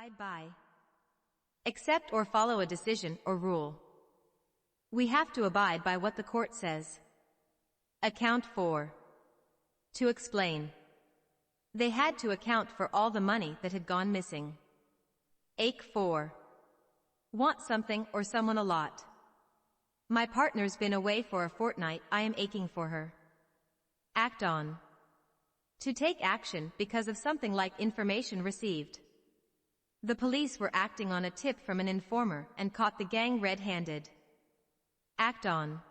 Abide by. Accept or follow a decision or rule. We have to abide by what the court says. Account for. To explain. They had to account for all the money that had gone missing. Ache for. Want something or someone a lot. My partner's been away for a fortnight, I am aching for her. Act on. To take action because of something like information received. The police were acting on a tip from an informer and caught the gang red-handed. Act on.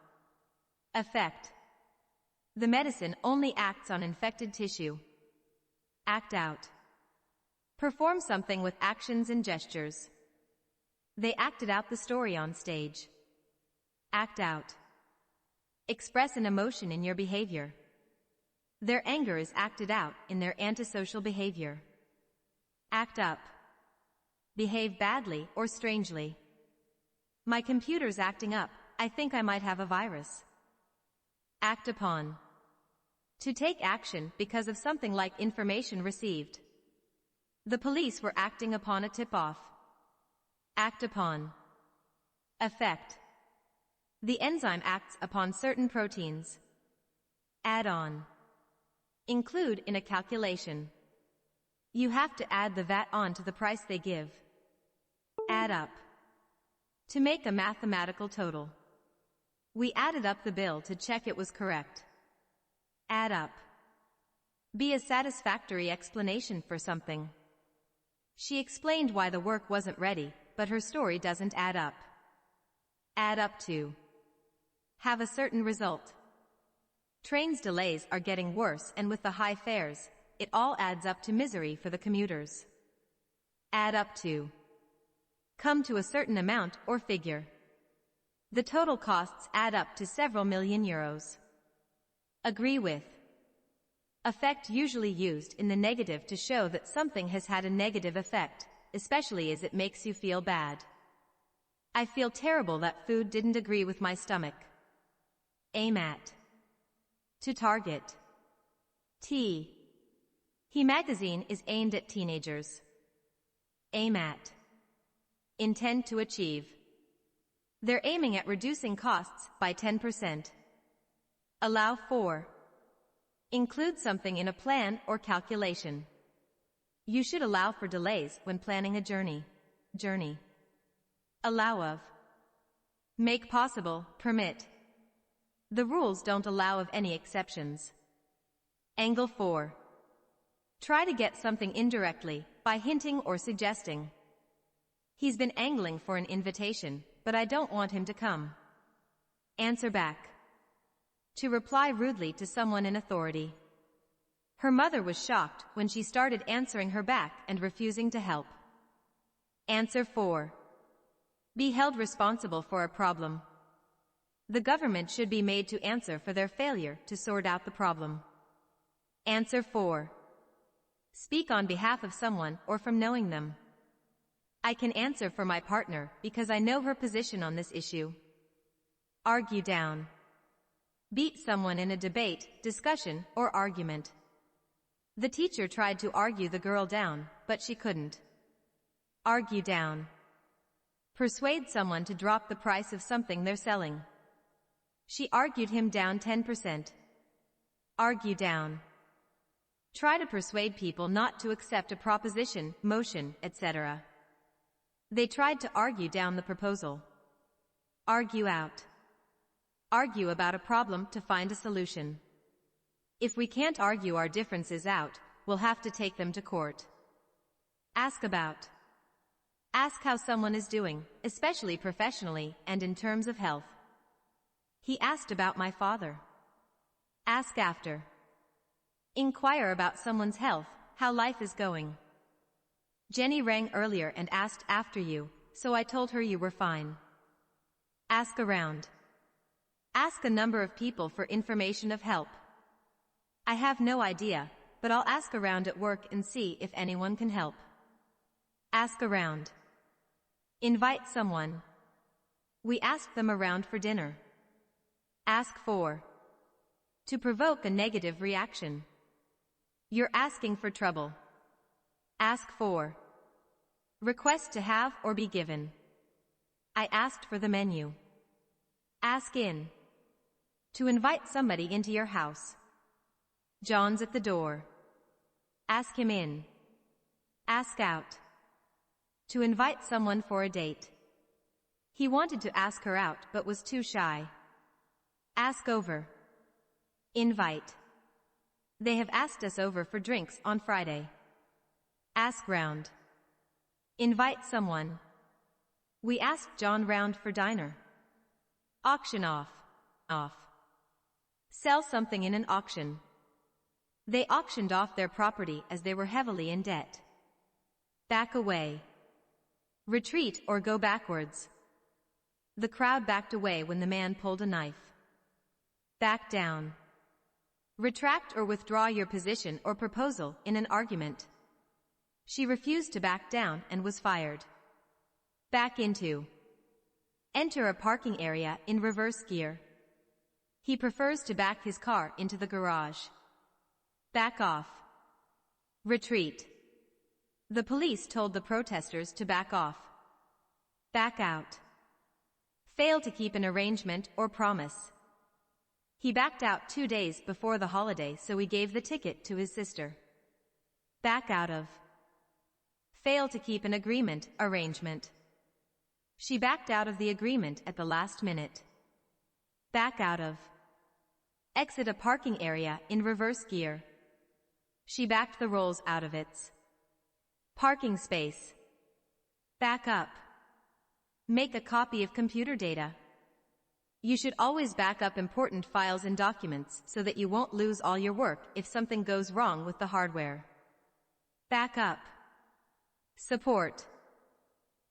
Effect. The medicine only acts on infected tissue. Act out. Perform something with actions and gestures. They acted out the story on stage. Act out. Express an emotion in your behavior. Their anger is acted out in their antisocial behavior. Act up. Behave badly or strangely. My computer's acting up, I think I might have a virus. Act upon. To take action because of something like information received. The police were acting upon a tip-off. Act upon. Effect. The enzyme acts upon certain proteins. Add on. Include in a calculation. You have to add the VAT on to the price they give. Add up. To make a mathematical total. We added up the bill to check it was correct. Add up. Be a satisfactory explanation for something. She explained why the work wasn't ready, but her story doesn't add up. Add up to. Have a certain result. Trains delays are getting worse, and with the high fares, it all adds up to misery for the commuters. Add up to. Come to a certain amount or figure. The total costs add up to several million euros. Agree with. Effect usually used in the negative to show that something has had a negative effect, especially as it makes you feel bad. I feel terrible that food didn't agree with my stomach. Aim at. To target. He magazine is aimed at teenagers. Aim at. Intend to achieve. They're aiming at reducing costs by 10%. Allow for. Include something in a plan or calculation. You should allow for delays when planning a journey. Allow of. Make possible, permit. The rules don't allow of any exceptions. Angle for. Try to get something indirectly, by hinting or suggesting. He's been angling for an invitation, but I don't want him to come. Answer back. To reply rudely to someone in authority. Her mother was shocked when she started answering her back and refusing to help. Answer for. Be held responsible for a problem. The government should be made to answer for their failure to sort out the problem. Answer for. Speak on behalf of someone or from knowing them. I can answer for my partner because I know her position on this issue. Argue down. Beat someone in a debate, discussion, or argument. The teacher tried to argue the girl down, but she couldn't. Argue down. Persuade someone to drop the price of something they're selling. She argued him down 10%. Argue down. Try to persuade people not to accept a proposition, motion, etc. They tried to argue down the proposal. Argue out. Argue about a problem to find a solution. If we can't argue our differences out, we'll have to take them to court. Ask about. Ask how someone is doing, especially professionally and in terms of health. He asked about my father. Ask after. Inquire about someone's health, how life is going. Jenny rang earlier and asked after you, so I told her you were fine. Ask around. Ask a number of people for information of help. I have no idea, but I'll ask around at work and see if anyone can help. Ask around. Invite someone. We asked them around for dinner. Ask for. To provoke a negative reaction. You're asking for trouble. Ask for. Request to have or be given. I asked for the menu. Ask in. To invite somebody into your house. John's at the door. Ask him in. Ask out. To invite someone for a date. He wanted to ask her out but was too shy. Ask over. Invite. They have asked us over for drinks on Friday. Ask round. Invite someone. We asked John round for dinner. Auction off. Off. Sell something in an auction. They auctioned off their property as they were heavily in debt. Back away. Retreat or go backwards. The crowd backed away when the man pulled a knife. Back down. Retract or withdraw your position or proposal in an argument. She refused to back down and was fired. Back into. Enter a parking area in reverse gear. He prefers to back his car into the garage. Back off. Retreat. The police told the protesters to back off. Back out. Fail to keep an arrangement or promise. He backed out 2 days before the holiday, so we gave the ticket to his sister. Back out of. Fail to keep an agreement, arrangement. She backed out of the agreement at the last minute. Back out of. Exit a parking area in reverse gear. She backed the rolls out of its parking space. Back up. Make a copy of computer data. You should always back up important files and documents so that you won't lose all your work if something goes wrong with the hardware. Back up. Support.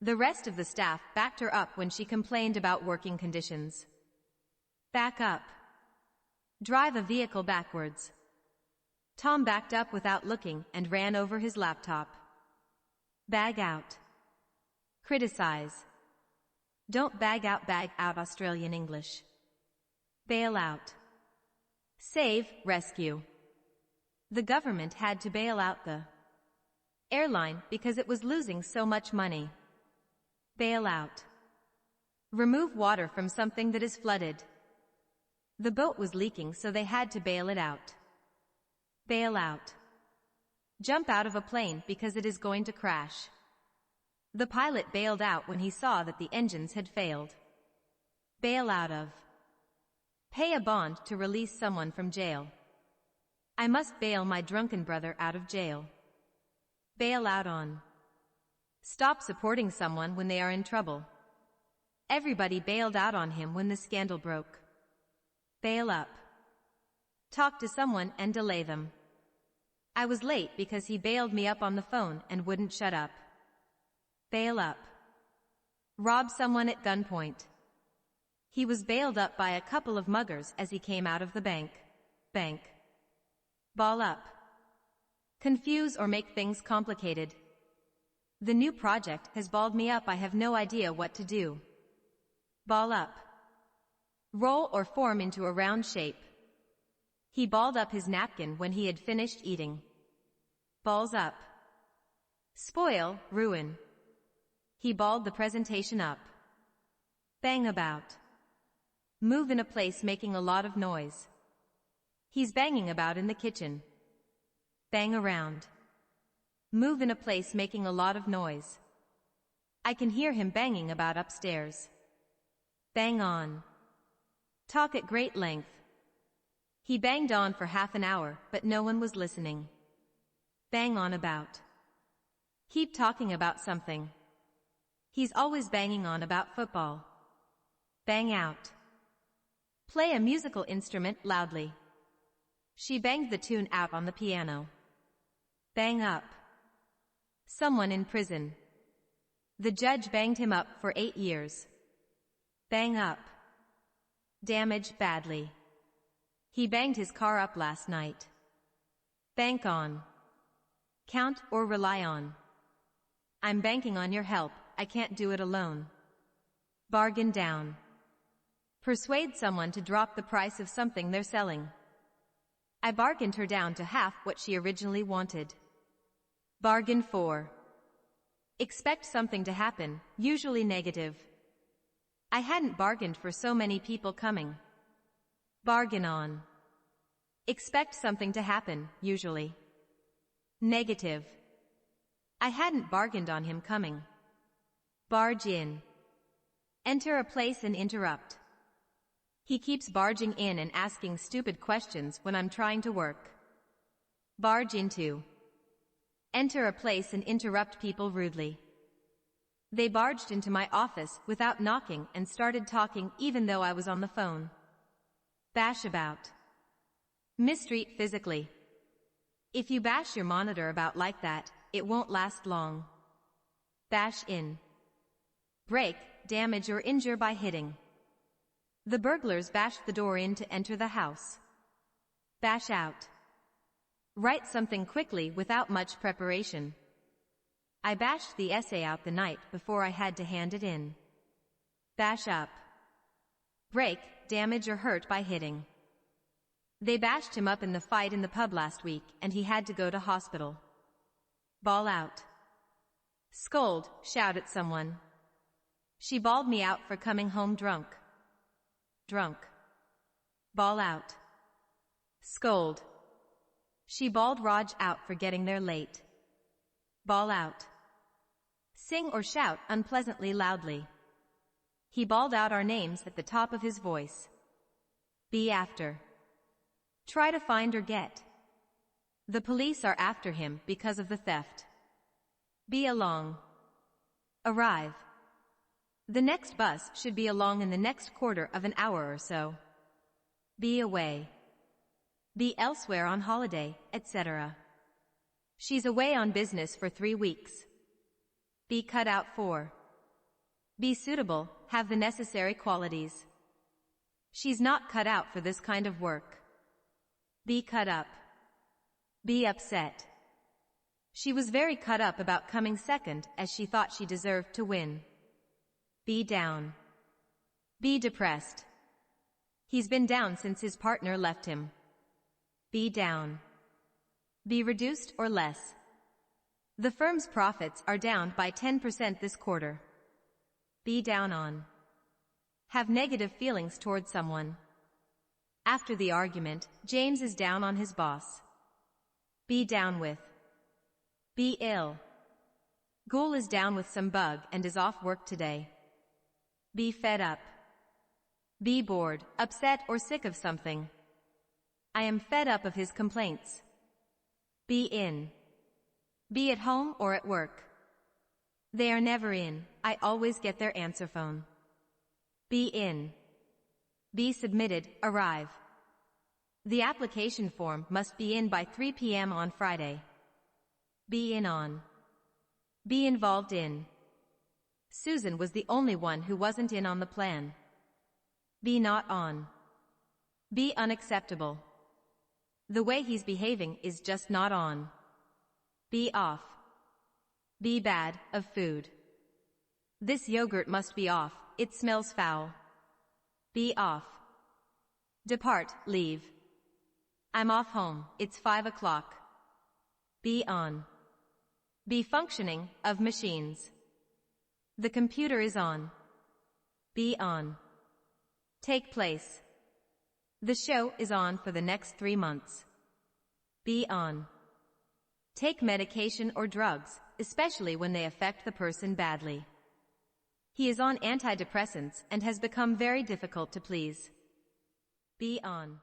The rest of the staff backed her up when she complained about working conditions. Back up. Drive a vehicle backwards. Tom backed up without looking and ran over his laptop. Bag out. Criticize. Don't bag out Australian English. Bail out. Save, rescue. The government had to bail out the airline because it was losing so much money. Bail out. Remove water from something that is flooded. The boat was leaking, so they had to bail it out. Bail out. Jump out of a plane because it is going to crash. The pilot bailed out when he saw that the engines had failed. Bail out of. Pay a bond to release someone from jail. I must bail my drunken brother out of jail. Bail out on. Stop supporting someone when they are in trouble. Everybody bailed out on him when the scandal broke. Bail up. Talk to someone and delay them. I was late because he bailed me up on the phone and wouldn't shut up. Bail up. Rob someone at gunpoint. He was bailed up by a couple of muggers as he came out of the bank. Bank. Ball up. Confuse or make things complicated. The new project has balled me up. I have no idea what to do. Ball up. Roll or form into a round shape. He balled up his napkin when he had finished eating. Balls up. Spoil, ruin. He balled the presentation up. Bang about. Move in a place making a lot of noise. He's banging about in the kitchen. Bang around. Move in a place making a lot of noise. I can hear him banging about upstairs. Bang on. Talk at great length. He banged on for half an hour, but no one was listening. Bang on about. Keep talking about something. He's always banging on about football. Bang out. Play a musical instrument loudly. She banged the tune out on the piano. Bang up. Someone in prison. The judge banged him up for 8 years. Bang up. Damage badly. He banged his car up last night. Bank on. Count or rely on. I'm banking on your help. I can't do it alone. Bargain down. Persuade someone to drop the price of something they're selling. I bargained her down to half what she originally wanted. Bargain for. Expect something to happen, usually negative. I hadn't bargained for so many people coming. Bargain on. Expect something to happen, usually. Negative. I hadn't bargained on him coming. Barge in. Enter a place and interrupt. He keeps barging in and asking stupid questions when I'm trying to work. Barge into. Enter a place and interrupt people rudely. They barged into my office without knocking and started talking even though I was on the phone. Bash about. Mistreat physically. If you bash your monitor about like that, it won't last long. Bash in. Break, damage or injure by hitting. The burglars bashed the door in to enter the house. Bash out. Write something quickly without much preparation. I bashed the essay out the night before I had to hand it in. Bash up. Break, damage or hurt by hitting. They bashed him up in the fight in the pub last week and he had to go to hospital. Bawl out. Scold, shout at someone. She bawled me out for coming home drunk. Drunk. Bawl out. Scold. She bawled Raj out for getting there late. Bawl out. Sing or shout unpleasantly loudly. He bawled out our names at the top of his voice. Be after. Try to find or get. The police are after him because of the theft. Be along. Arrive. The next bus should be along in the next quarter of an hour or so. Be away. Be elsewhere on holiday, etc. She's away on business for 3 weeks. Be cut out for. Be suitable, have the necessary qualities. She's not cut out for this kind of work. Be cut up. Be upset. She was very cut up about coming second as she thought she deserved to win. Be down. Be depressed. He's been down since his partner left him. Be down. Be reduced or less. The firm's profits are down by 10% this quarter. Be down on. Have negative feelings toward someone. After the argument, James is down on his boss. Be down with. Be ill. Ghoul is down with some bug and is off work today. Be fed up. Be bored, upset or sick of something. I am fed up of his complaints. Be in. Be at home or at work. They are never in, I always get their answer phone. Be in. Be submitted, arrive. The application form must be in by 3 p.m. on Friday. Be in on. Be involved in. Susan was the only one who wasn't in on the plan. Be not on. Be unacceptable. The way he's behaving is just not on. Be off. Be bad, of food. This yogurt must be off, it smells foul. Be off. Depart, leave. I'm off home, it's 5 o'clock. Be on. Be functioning, of machines. The computer is on. Be on. Take place. The show is on for the next 3 months. Be on. Take medication or drugs, especially when they affect the person badly. He is on antidepressants and has become very difficult to please. Be on.